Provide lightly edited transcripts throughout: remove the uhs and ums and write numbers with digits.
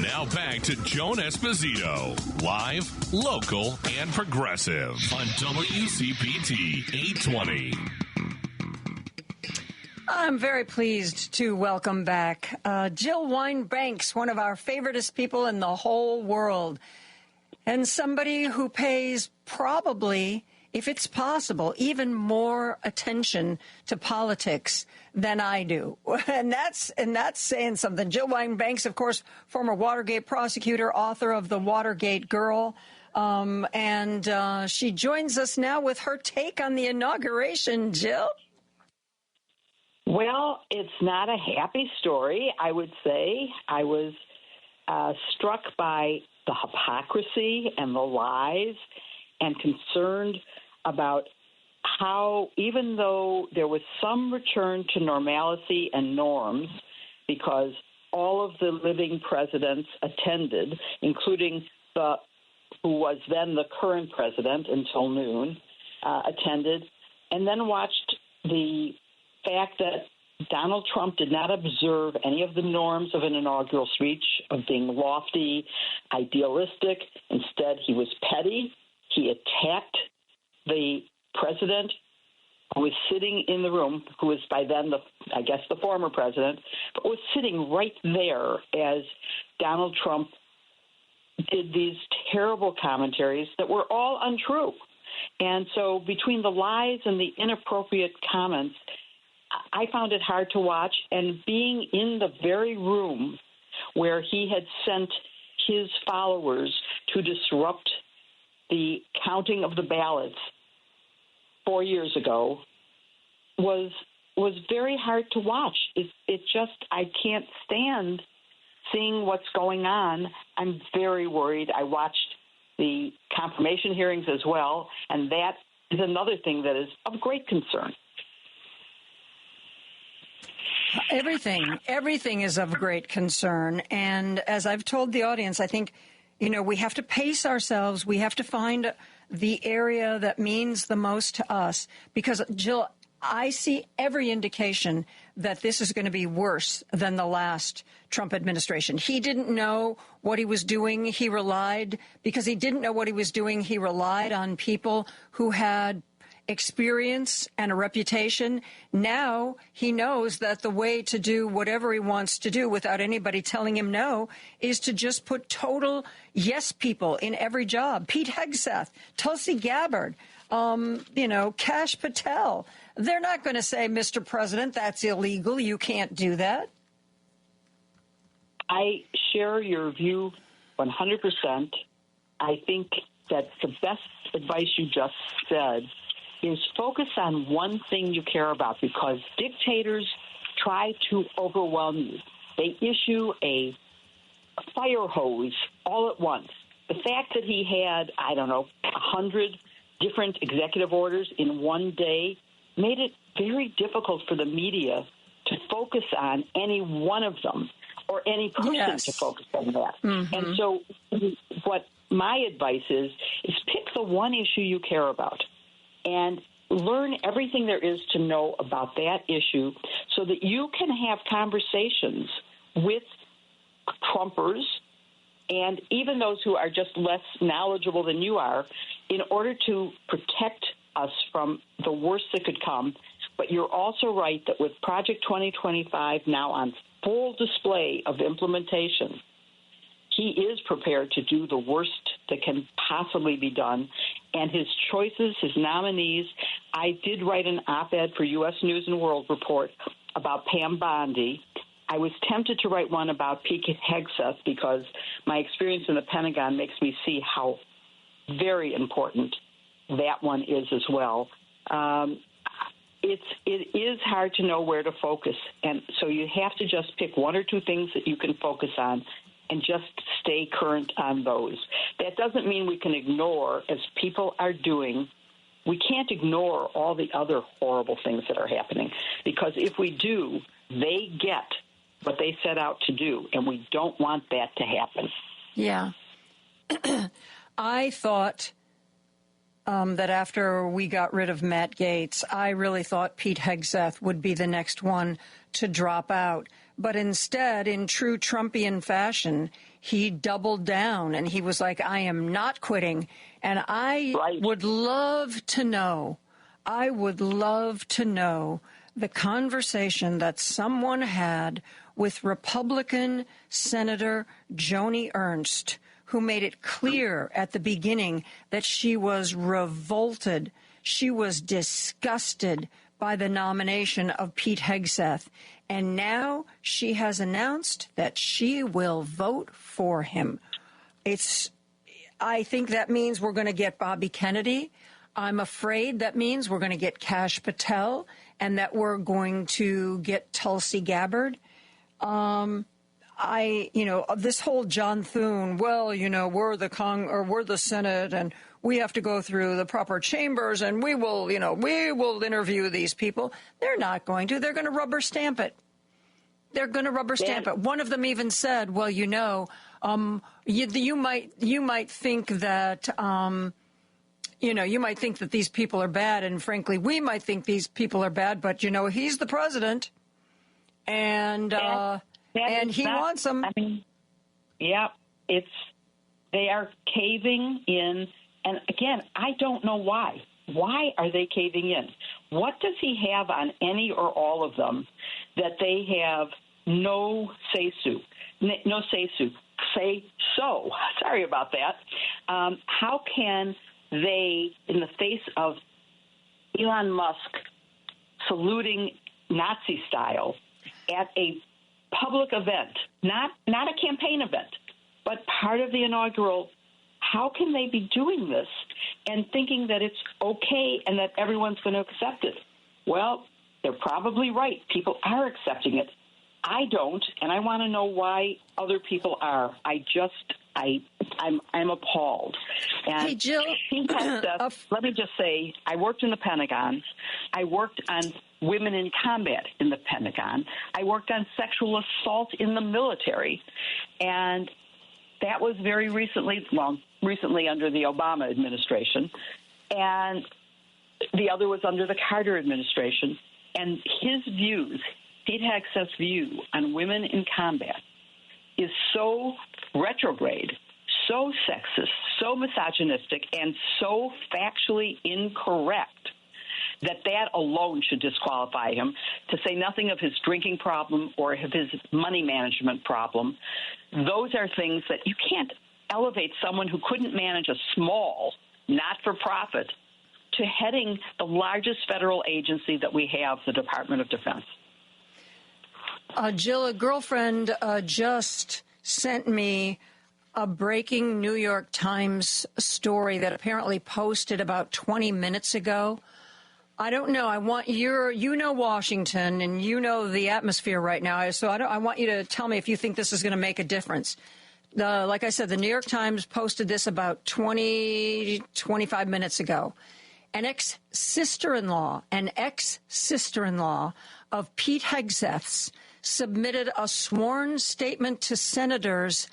Now back to Joan Esposito, live, local, and progressive on WCPT 820. I'm very pleased to welcome back Jill Wine-Banks, one of our favoriteest people in the whole world, and somebody who pays probably, if it's possible, even more attention to politics than I do. And that's saying something. Jill Wine-Banks, of course, former Watergate prosecutor, author of The Watergate Girl. And she joins us now with her take on the inauguration. Jill? Well, it's not a happy story, I would say. I was struck by the hypocrisy and the lies and concerned about how, even though there was some return to normalcy and norms, because all of the living presidents attended, including who was then the current president until noon, attended, and then watched the fact that Donald Trump did not observe any of the norms of an inaugural speech, of being lofty, idealistic. Instead, he was petty. He attacked the president who was sitting in the room, who was by then, the former president, but was sitting right there as Donald Trump did these terrible commentaries that were all untrue. And so between the lies and the inappropriate comments, I found it hard to watch. And being in the very room where he had sent his followers to disrupt the counting of the ballots 4 years ago was very hard to watch. It just, I can't stand seeing what's going on. I'm very worried. I watched the confirmation hearings as well, and that is another thing that is of great concern. Everything is of great concern. And as I've told the audience, I think, we have to pace ourselves. We have to find the area that means the most to us. Because, Jill, I see every indication that this is going to be worse than the last Trump administration. He didn't know what he was doing. Because he didn't know what he was doing, he relied on people who had experience and a reputation. Now he knows that the way to do whatever he wants to do without anybody telling him no is to just put total yes people in every job. Pete Hegseth, Tulsi Gabbard, Kash Patel. They're not going to say, Mr. President, that's illegal. You can't do that. I share your view 100%. I think that the best advice you just said is focus on one thing you care about, because dictators try to overwhelm you. They issue a fire hose all at once. The fact that he had, 100 different executive orders in one day made it very difficult for the media to focus on any one of them or any person to focus on that. Mm-hmm. And so what my advice is pick the one issue you care about and learn everything there is to know about that issue so that you can have conversations with Trumpers and even those who are just less knowledgeable than you are in order to protect us from the worst that could come. But you're also right that with Project 2025 now on full display of implementation, he is prepared to do the worst that can possibly be done. And his choices, his nominees, I did write an op-ed for U.S. News and World Report about Pam Bondi. I was tempted to write one about Pete Hegseth because my experience in the Pentagon makes me see how very important that one is as well. It is hard to know where to focus, and so you have to just pick one or two things that you can focus on and just stay current on those. That doesn't mean we can ignore, as people are doing, we can't ignore all the other horrible things that are happening, because if we do, they get what they set out to do, and we don't want that to happen. Yeah. I thought that after we got rid of Matt Gaetz, I really thought Pete Hegseth would be the next one to drop out. But instead, in true Trumpian fashion, he doubled down and he was like, I am not quitting. And I would love to know the conversation that someone had with Republican Senator Joni Ernst, who made it clear at the beginning that she was revolted. She was disgusted by the nomination of Pete Hegseth. And now she has announced that she will vote for him. I think that means we're going to get Bobby Kennedy. I'm afraid that means we're going to get Kash Patel and that we're going to get Tulsi Gabbard. This whole John Thune, we're the Senate and we have to go through the proper chambers and we will interview these people. They're not going to. They're going to rubber stamp it. One of them even said, well, you might think that, you might think that these people are bad. And frankly, we might think these people are bad, but he's the president and he wants them. I mean, yeah, they are caving in. And again, I don't know why. Why are they caving in? What does he have on any or all of them that they have no say-so? Sorry about that. How can they, in the face of Elon Musk saluting Nazi style at a public event, not a campaign event, but part of the inaugural, how can they be doing this and thinking that it's okay and that everyone's going to accept it? Well, they're probably right. People are accepting it. I don't, and I want to know why other people are. I'm appalled. And hey, Jill. Let me just say, I worked in the Pentagon. I worked on women in combat in the Pentagon. I worked on sexual assault in the military. And that was very recently under the Obama administration. And the other was under the Carter administration. And his views, Pete Hegseth's view on women in combat is so retrograde, so sexist, so misogynistic, and so factually incorrect that alone should disqualify him, to say nothing of his drinking problem or of his money management problem. Those are things that you can't elevate someone who couldn't manage a small, not-for-profit, to heading the largest federal agency that we have, the Department of Defense. Jill, a girlfriend just sent me a breaking New York Times story that apparently posted about 20 minutes ago. I don't know. I want Washington and the atmosphere right now. So I want you to tell me if you think this is going to make a difference. Like I said, the New York Times posted this about 25 minutes ago. An ex-sister-in-law of Pete Hegseth's submitted a sworn statement to senators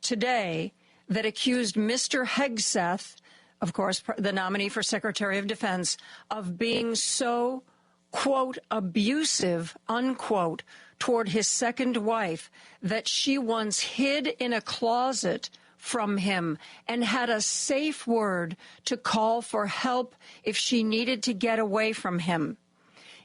today that accused Mr. Hegseth, of course, the nominee for Secretary of Defense, of being so, quote, abusive, unquote, toward his second wife that she once hid in a closet from him and had a safe word to call for help if she needed to get away from him.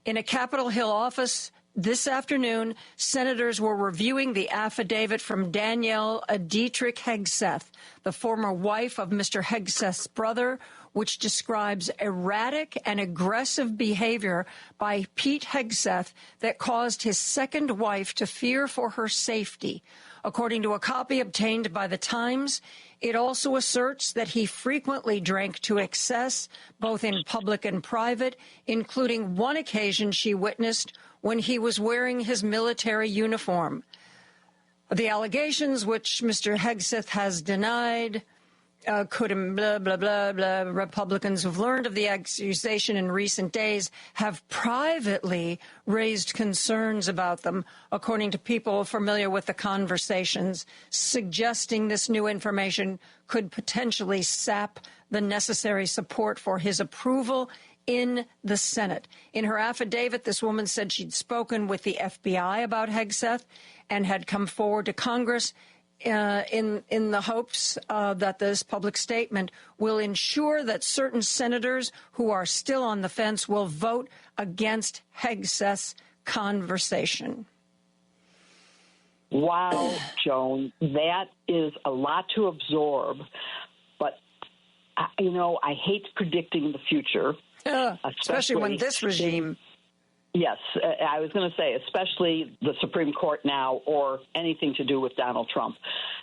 In a Capitol Hill office this afternoon, senators were reviewing the affidavit from Danielle Dietrich Hegseth, the former wife of Mr. Hegseth's brother, which describes erratic and aggressive behavior by Pete Hegseth that caused his second wife to fear for her safety. According to a copy obtained by The Times, it also asserts that he frequently drank to excess, both in public and private, including one occasion she witnessed when he was wearing his military uniform. The allegations, which Mr. Hegseth has denied, Republicans who've learned of the accusation in recent days have privately raised concerns about them, according to people familiar with the conversations, suggesting this new information could potentially sap the necessary support for his approval in the Senate. In her affidavit, this woman said she'd spoken with the FBI about Hegseth and had come forward to Congress in the hopes that this public statement will ensure that certain senators who are still on the fence will vote against Hegseth's conversation. Wow, Joan, that is a lot to absorb. But, I hate predicting the future. Especially when this regime... Yes, I was going to say, especially the Supreme Court now, or anything to do with Donald Trump,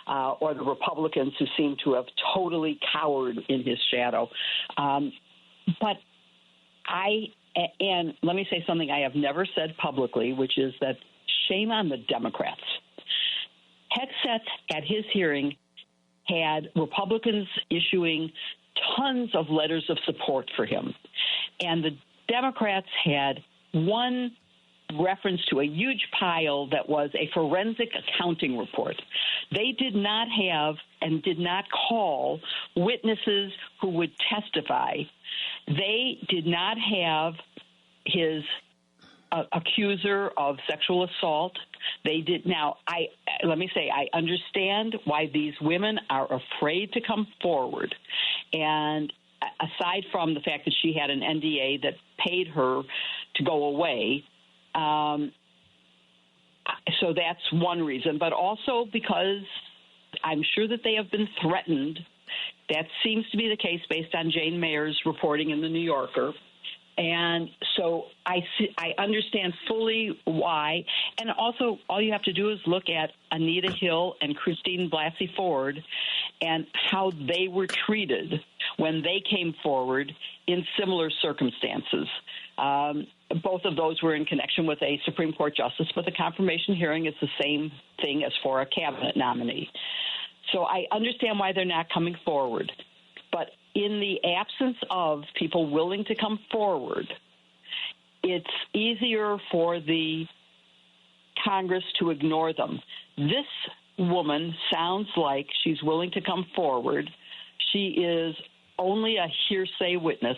or the Republicans who seem to have totally cowered in his shadow. But and let me say something I have never said publicly, which is that shame on the Democrats. Hegseth, at his hearing, had Republicans issuing tons of letters of support for him. And the Democrats had one reference to a huge pile that was a forensic accounting report. They did not have and did not call witnesses who would testify. They did not have his accuser of sexual assault. They did. Now, let me say, I understand why these women are afraid to come forward. And aside from the fact that she had an NDA that paid her to go away, so that's one reason. But also because I'm sure that they have been threatened. That seems to be the case based on Jane Mayer's reporting in the New Yorker. And so I understand fully why. And also, all you have to do is look at Anita Hill and Christine Blasey Ford and how they were treated when they came forward in similar circumstances. Both of those were in connection with a Supreme Court justice, but the confirmation hearing is the same thing as for a cabinet nominee. So I understand why they're not coming forward. But in the absence of people willing to come forward, it's easier for the Congress to ignore them. This woman sounds like she's willing to come forward. She is only a hearsay witness.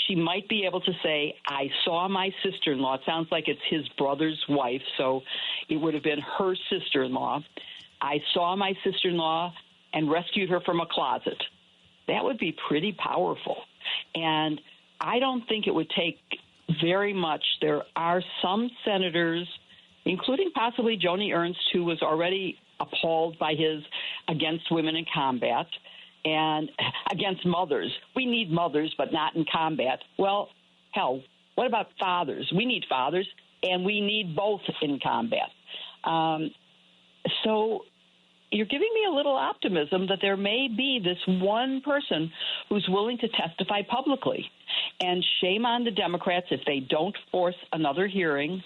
She might be able to say, I saw my sister-in-law. It sounds like it's his brother's wife, so it would have been her sister-in-law. I saw my sister-in-law and rescued her from a closet. That would be pretty powerful. And I don't think it would take very much. There are some senators, including possibly Joni Ernst, who was already appalled by his against women in combat and against mothers. We need mothers, but not in combat. Well, hell, what about fathers? We need fathers, and we need both in combat. So you're giving me a little optimism that there may be this one person who's willing to testify publicly. And shame on the Democrats if they don't force another hearing.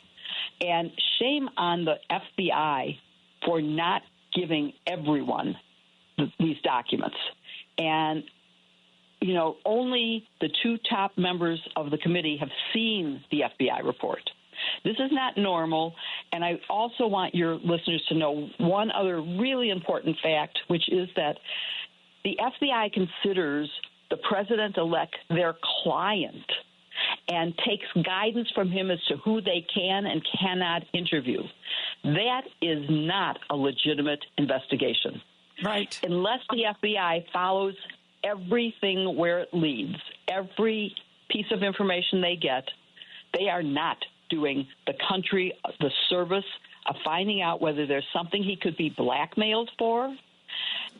And shame on the FBI for not giving everyone these documents. And, only the two top members of the committee have seen the FBI report. This is not normal, and I also want your listeners to know one other really important fact, which is that the FBI considers the president-elect their client and takes guidance from him as to who they can and cannot interview. That is not a legitimate investigation. Right. Unless the FBI follows everything where it leads, every piece of information they get, they are not doing the country the service of finding out whether there's something he could be blackmailed for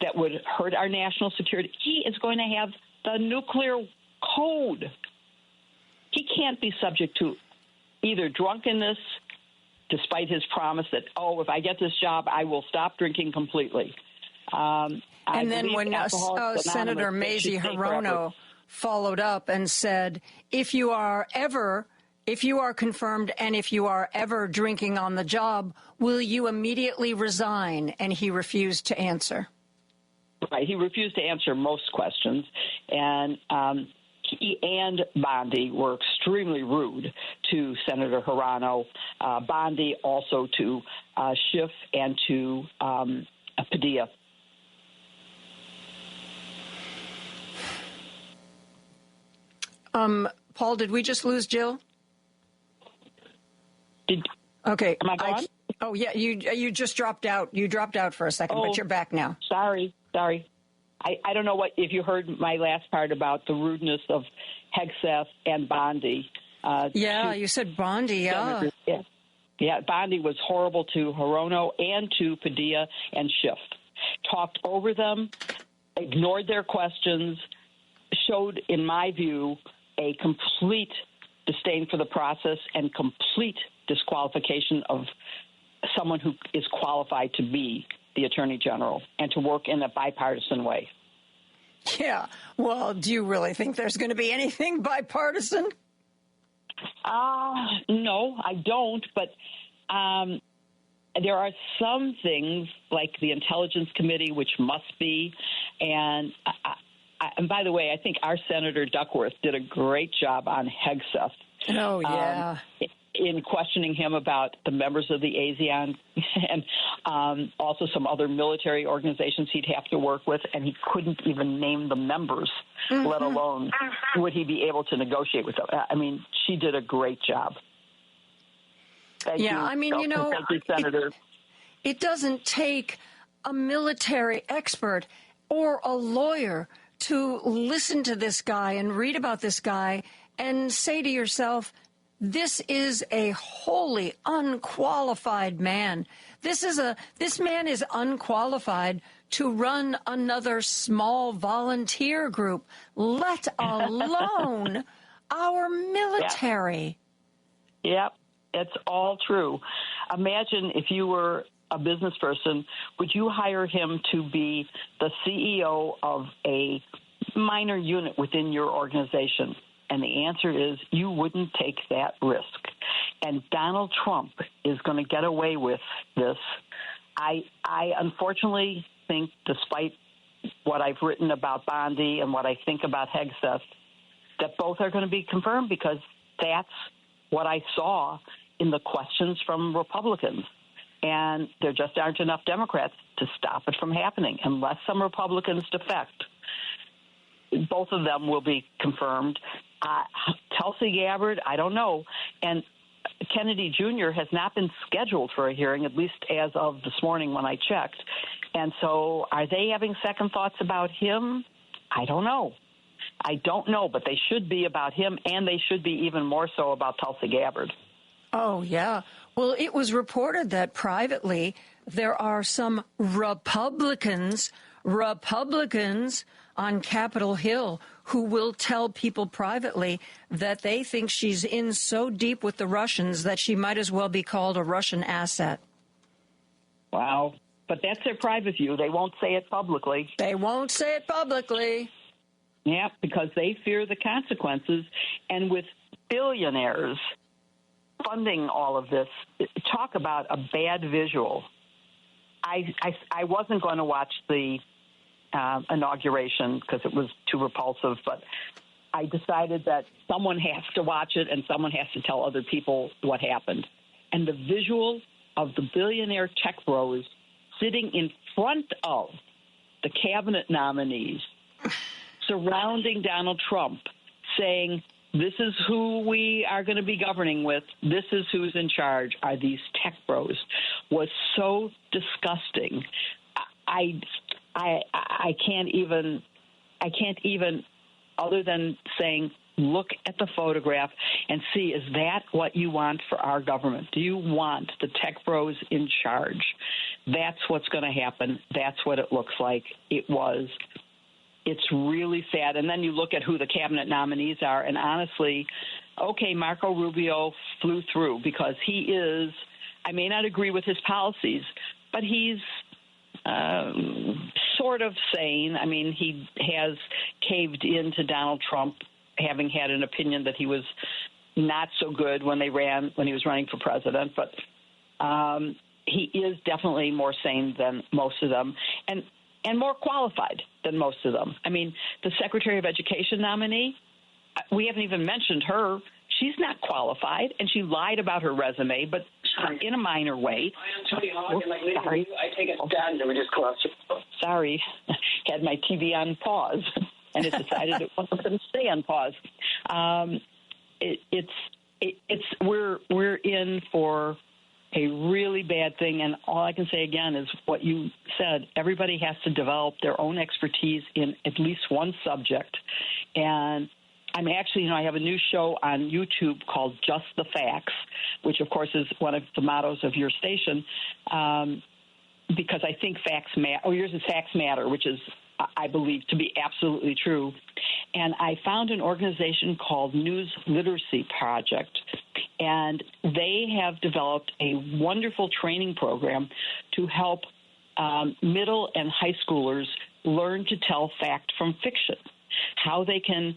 that would hurt our national security. He is going to have the nuclear code. He can't be subject to either drunkenness, despite his promise that, if I get this job, I will stop drinking completely. And then when Senator Mazie Hirono followed up and said, if you are confirmed and if you are ever drinking on the job, will you immediately resign? And he refused to answer. Right. He refused to answer most questions. And he and Bondi were extremely rude to Senator Hirono. Bondi also to Schiff and to Padilla. Paul, did we just lose Jill? Okay. Am I gone? Oh, yeah, you just dropped out. You dropped out for a second, but you're back now. Sorry. I don't know if you heard my last part about the rudeness of Hegseth and Bondi. You said Bondi, yeah. Yeah, Bondi was horrible to Hirono and to Padilla and Schiff. Talked over them, ignored their questions, showed, in my view, a complete disdain for the process and complete disqualification of someone who is qualified to be the Attorney General and to work in a bipartisan way. Yeah. Well, do you really think there's going to be anything bipartisan? No, I don't. But there are some things like the Intelligence Committee, which must be. And by the way, I think our Senator Duckworth did a great job on Hegseth. Oh, yeah. In questioning him about the members of the ASEAN and also some other military organizations he'd have to work with, and he couldn't even name the members, let alone would he be able to negotiate with them. I mean, she did a great job. Thank you. I mean, thank you, Senator. It doesn't take a military expert or a lawyer to listen to this guy and read about this guy and say to yourself, this is a wholly unqualified man. This man is unqualified to run another small volunteer group, let alone our military. Yep, it's all true. Imagine if you were a business person, would you hire him to be the CEO of a minor unit within your organization? And the answer is you wouldn't take that risk. And Donald Trump is going to get away with this. I unfortunately think, despite what I've written about Bondi and what I think about Hegseth, that both are going to be confirmed because that's what I saw in the questions from Republicans. And there just aren't enough Democrats to stop it from happening. Unless some Republicans defect, both of them will be confirmed. Tulsi Gabbard, I don't know. And Kennedy Jr. has not been scheduled for a hearing, at least as of this morning when I checked. And so are they having second thoughts about him? I don't know. But they should be about him, and they should be even more so about Tulsi Gabbard. Oh, yeah. Well, it was reported that privately there are some Republicans on Capitol Hill who will tell people privately that they think she's in so deep with the Russians that she might as well be called a Russian asset. Wow. But that's their private view. They won't say it publicly. Yeah, because they fear the consequences. And with billionaires funding all of this, talk about a bad visual. I wasn't going to watch the inauguration because it was too repulsive, but I decided that someone has to watch it and someone has to tell other people what happened. And the visual of the billionaire tech bros sitting in front of the cabinet nominees, surrounding Donald Trump, saying, this is who we are going to be governing with, this is who's in charge, are these tech bros, was so disgusting. I can't even, other than saying, look at the photograph and see, is that what you want for our government? Do you want the tech bros in charge? That's what's going to happen. That's what it looks like. It's really sad. And then you look at who the cabinet nominees are, and honestly, okay, Marco Rubio flew through because he is, I may not agree with his policies, but he's sort of sane. I mean, he has caved into Donald Trump, having had an opinion that he was not so good when he was running for president. But he is definitely more sane than most of them, and more qualified than most of them. I mean, the Secretary of Education nominee, we haven't even mentioned her. She's not qualified, and she lied about her resume, but in a minor way. Tony Hawk, I take it down. Let me just close. Sorry, had my TV on pause. and it decided it wasn't going to stay on pause. We're in for a really bad thing, and all I can say again is what you said. Everybody has to develop their own expertise in at least one subject. And I'm actually, I have a new show on YouTube called Just the Facts, which, of course, is one of the mottos of your station, because I think facts matter. Oh, yours is Facts Matter, which is, I believe, to be absolutely true. And I found an organization called News Literacy Project, and they have developed a wonderful training program to help middle and high schoolers learn to tell fact from fiction, how they can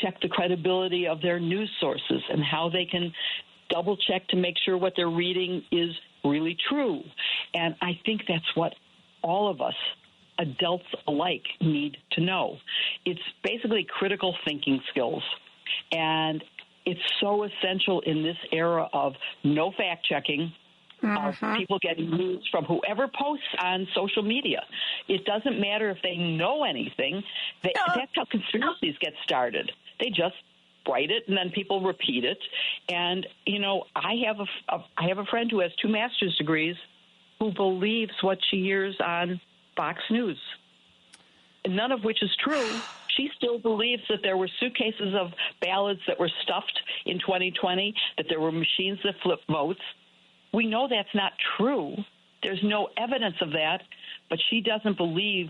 check the credibility of their news sources, and how they can double-check to make sure what they're reading is really true. And I think that's what all of us, adults alike, need to know. It's basically critical thinking skills. And it's so essential in this era of no fact-checking, of people getting news from whoever posts on social media. It doesn't matter if they know anything. That's how conspiracies get started. They just write it, and then people repeat it. And, I have a friend who has 2 master's degrees who believes what she hears on Fox News, none of which is true. She still believes that there were suitcases of ballots that were stuffed in 2020, that there were machines that flipped votes. We know that's not true. There's no evidence of that, but she doesn't believe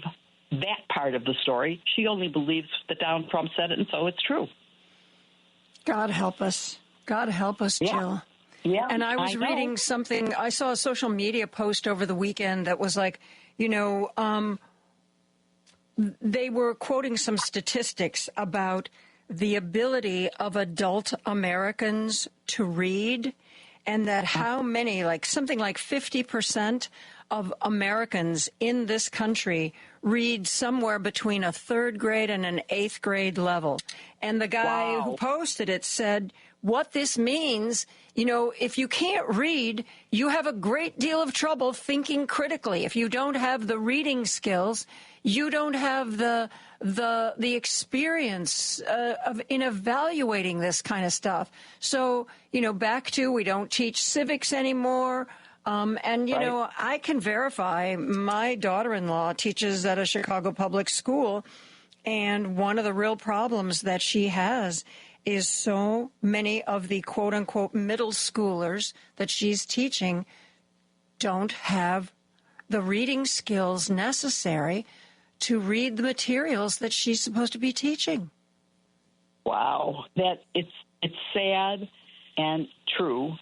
that part of the story. She only believes that Donald Trump said it, and so it's true. God help us. God help us, Jill. Yeah. And I was reading something. I saw a social media post over the weekend that was like, they were quoting some statistics about the ability of adult Americans to read, and that how many, something like 50% of Americans in this country read somewhere between a 3rd grade and an 8th grade level. And the guy who posted it said, what this means, if you can't read, you have a great deal of trouble thinking critically. If you don't have the reading skills, you don't have the experience in evaluating this kind of stuff. So, back to, we don't teach civics anymore. I can verify my daughter-in-law teaches at a Chicago public school. And one of the real problems that she has is so many of the quote-unquote middle schoolers that she's teaching don't have the reading skills necessary to read the materials that she's supposed to be teaching. Wow. It's sad and true.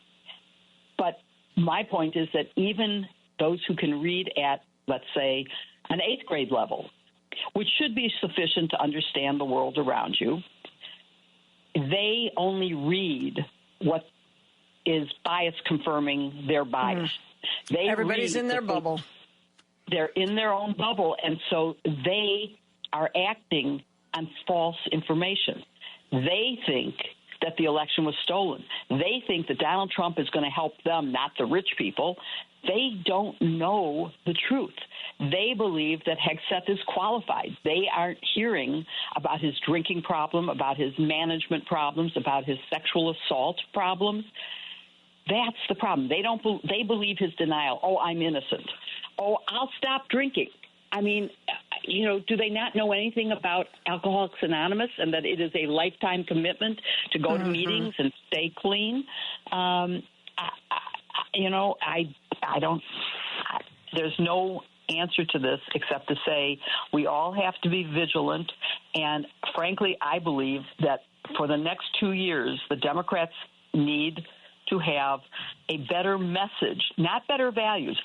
But my point is that even those who can read at, let's say, an 8th grade level, which should be sufficient to understand the world around you, they only read what is bias confirming their bias. Everybody's in their bubble. They're in their own bubble, and so they are acting on false information. They think that the election was stolen. They think that Donald Trump is going to help them, not the rich people. They don't know the truth. They believe that Hegseth is qualified. They aren't hearing about his drinking problem, about his management problems, about his sexual assault problems. That's the problem. They believe his denial. Oh, I'm innocent. Oh, I'll stop drinking. I mean, do they not know anything about Alcoholics Anonymous and that it is a lifetime commitment to go to meetings and stay clean? There's no answer to this except to say we all have to be vigilant. And frankly, I believe that for the next 2 years, the Democrats need to have a better message, not better values.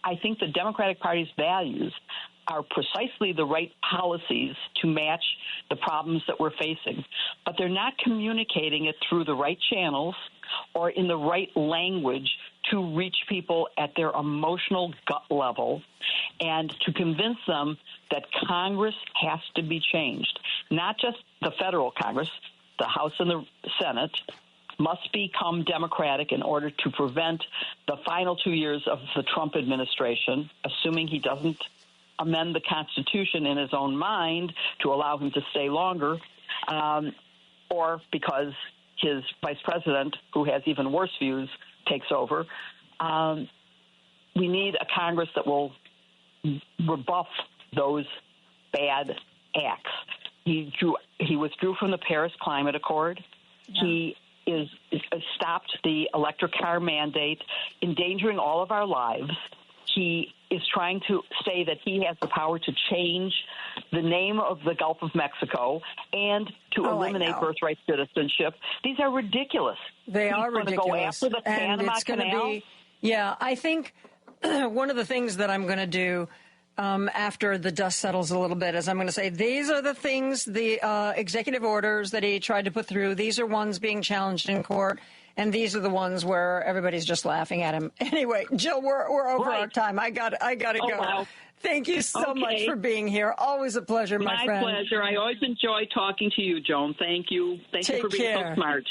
I think the Democratic Party's values are precisely the right policies to match the problems that we're facing. But they're not communicating it through the right channels or in the right language to reach people at their emotional gut level and to convince them that Congress has to be changed. Not just the federal Congress, the House and the Senate must become Democratic in order to prevent the final 2 years of the Trump administration, assuming he doesn't amend the Constitution in his own mind to allow him to stay longer, or because his vice president, who has even worse views, takes over. We need a Congress that will rebuff those bad acts. He withdrew from the Paris Climate Accord. Yeah. He stopped the electric car mandate, endangering all of our lives. He is trying to say that he has the power to change the name of the Gulf of Mexico and to eliminate birthright citizenship. These are ridiculous. They are ridiculous. Go after the Panama Canal. I think one of the things that I'm going to do after the dust settles a little bit is I'm going to say these are the things, the executive orders that he tried to put through. These are ones being challenged in court. And these are the ones where everybody's just laughing at him. Anyway, Jill, we're over our time. I got to go. Wow. Thank you so much for being here. Always a pleasure, my friend. My pleasure. I always enjoy talking to you, Joan. Thank you. Thank you for being so smart.